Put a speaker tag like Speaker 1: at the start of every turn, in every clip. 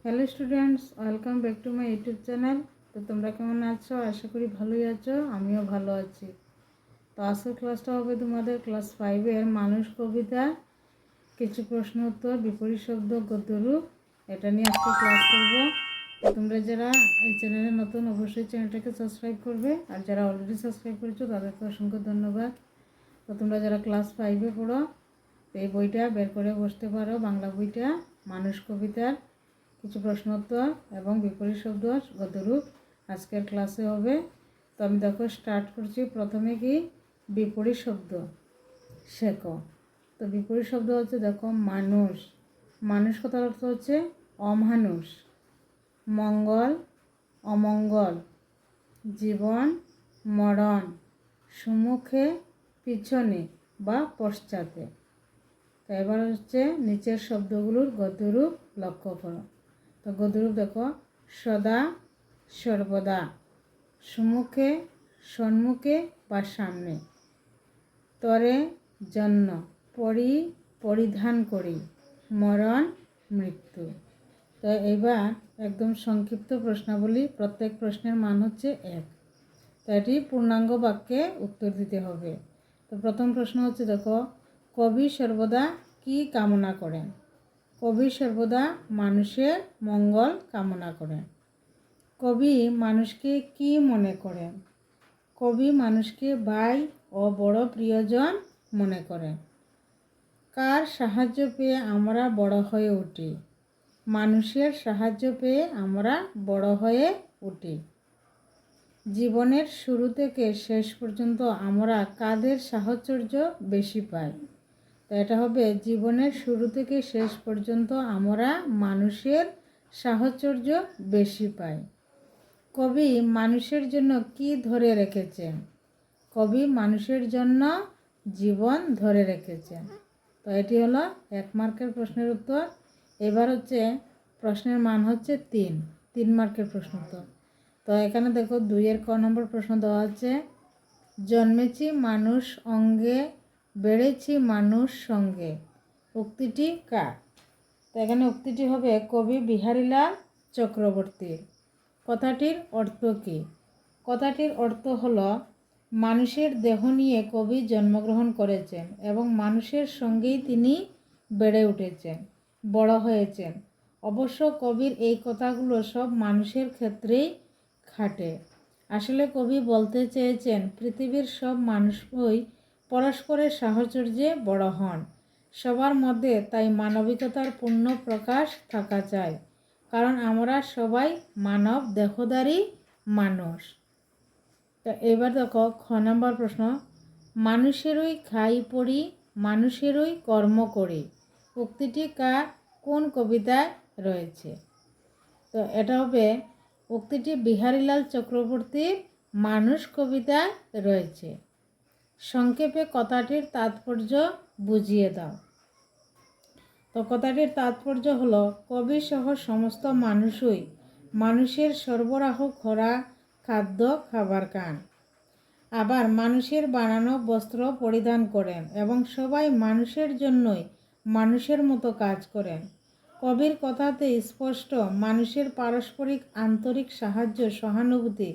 Speaker 1: Hello students, welcome back to my YouTube channel. তো তোমরা কেমন আছো? আশা করি ভালোই আছো, আমিও ভালো আছি। তো আজকের ক্লাসটা হবে তোমাদের ক্লাস 5-এর মানুষ কবিতা, কিছু প্রশ্ন উত্তর, বিপরীত শব্দ, গদ্যরূপ, এটা নিয়ে আজকে ক্লাস করব। তো তোমরা যারা এই চ্যানেলে নতুন, অবশ্যই চ্যানেলটাকে সাবস্ক্রাইব করবে, আর যারা অলরেডি সাবস্ক্রাইব করেছো তাদেরকে অসংখ্য ধন্যবাদ। তো তোমরা যারা ক্লাস 5-এ পড়ো, তো এই বইটা বের করে বসতে পারো, বাংলা বইটা, মানুষ কবিতার কিছু প্রশ্নোত্তর এবং বিপরীত শব্দ, গদ্যরূপ আজকের ক্লাসে হবে। তো আমি দেখো স্টার্ট করছি। প্রথমে কি বিপরীত শব্দ শেখো। তো বিপরীত শব্দ হচ্ছে দেখো মানুষ। মানুষ কথার অর্থ হচ্ছে অমানুষ। মঙ্গল, অমঙ্গল। জীবন, মরণ। সম্মুখে, পিছনে বা পশ্চাতে। তো এবার হচ্ছে নিচের শব্দগুলোর গদ্যরূপ লক্ষ্য করো। তো গদ্যরূপ দেখো সদা, সর্বদা। সম্মুখে, সম্মুখে বা সামনে। তরে, জন্য। পরিধান করি। মরণ, মৃত্যু। তো এবার একদম সংক্ষিপ্ত প্রশ্নাবলী। প্রত্যেক প্রশ্নের মান হচ্ছে 1। তো এটি পূর্ণাঙ্গ বাক্যে উত্তর দিতে হবে। তো প্রথম প্রশ্ন হচ্ছে দেখো, কবি সর্বদা কি কামনা করেন? কবি সর্বদা মানুষের মঙ্গল কামনা করেন। কবি মানুষকে কি মনে করেন? কবি মানুষকে ভাই ও বড় প্রিয়জন মনে করেন। কার সাহায্য পেয়ে আমরা বড় হয়ে উঠি? মানুষের সাহায্য পেয়ে আমরা বড় হয়ে উঠি। জীবনের শুরু থেকে শেষ পর্যন্ত আমরা কাদের সাহচর্য বেশি পাই? তো এটা হবে জীবনের শুরু থেকে শেষ পর্যন্ত আমরা মানুষের সাহচর্য বেশি পাই। কবি মানুষের জন্য কি ধরে রেখেছেন? কবি মানুষের জন্য জীবন ধরে রেখেছেন। তো এটি হলো 1 মার্কের প্রশ্নের উত্তর। এবার হচ্ছে প্রশ্নের মান হচ্ছে 3 মার্কের প্রশ্ন উত্তর। তো এখানে দেখো 2-এর ক নম্বর প্রশ্ন দেওয়া আছে, জন্মেছি মানুষ অঙ্গে, বেড়েছি মানুষ সঙ্গে। উক্তিটি কার? তো এখানে উক্তিটি হবে কবি বিহারীলাল চক্রবর্তীর। কথাটির অর্থ কী? কথাটির অর্থ হলো মানুষের দেহ নিয়ে কবি জন্মগ্রহণ করেছেন এবং মানুষের সঙ্গেই তিনি বেড়ে উঠেছেন, বড় হয়েছেন। অবশ্য কবির এই কথাগুলো সব মানুষের ক্ষেত্রেই খাটে। আসলে কবি বলতে চেয়েছেন পৃথিবীর সব মানুষই পরস্পরের সাহচর্যে বড় হন। সবার মধ্যে তাই মানবিকতার পূর্ণ প্রকাশ থাকা চাই, কারণ আমরা সবাই মানব দেহধারী মানুষ। তো এবার দেখো খ নম্বর প্রশ্ন, মানুষেরই খাই পড়ি, মানুষেরই কর্ম করি। উক্তিটি কার, কোন কবিতায় রয়েছে? তো এটা হবে উক্তিটি বিহারীলাল চক্রবর্তীর মানুষ কবিতায় রয়েছে। সংক্ষেপে কথাটির তাৎপর্য বুঝিয়ে দাও। তো কথাটির তাৎপর্য হলো কবি সহ সমস্ত মানুষই মানুষের সরবরাহ করা খাদ্য খাবার খান, আবার মানুষের বানানো বস্ত্র পরিধান করেন এবং সবাই মানুষের জন্যই মানুষের মতো কাজ করেন। কবির কথাতে স্পষ্ট মানুষের পারস্পরিক আন্তরিক সাহায্য, সহানুভূতি,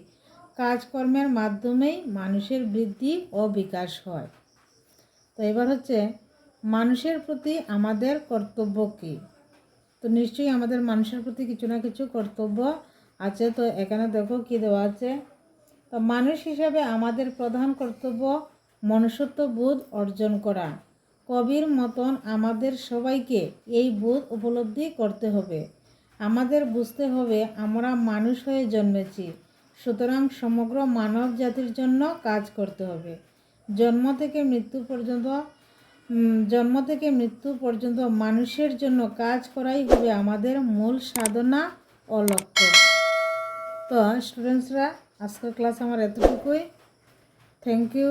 Speaker 1: কাজকর্মের মাধ্যমেই মানুষের বৃদ্ধি ও বিকাশ হয়। তো এবার হচ্ছে মানুষের প্রতি আমাদের কর্তব্য কী? তো নিশ্চয়ই আমাদের মানুষের প্রতি কিছু না কিছু কর্তব্য আছে। তো এখানে দেখো কি দেওয়া আছে। তো মানুষ হিসাবে আমাদের প্রধান কর্তব্য মনুষ্যত্ব বোধ অর্জন করা। কবির মতন আমাদের সবাইকে এই বোধ উপলব্ধি করতে হবে। আমাদের বুঝতে হবে আমরা মানুষ হয়ে জন্মেছি, সুতরাং সমগ্র মানব জাতির জন্য কাজ করতে হবে। জন্ম থেকে মৃত্যু পর্যন্ত মানুষের জন্য কাজ করাই হবে আমাদের মূল সাধনা ও লক্ষ্য। তো স্টুডেন্টসরা, আজকের ক্লাস আমার এতটুকুই। Thank you.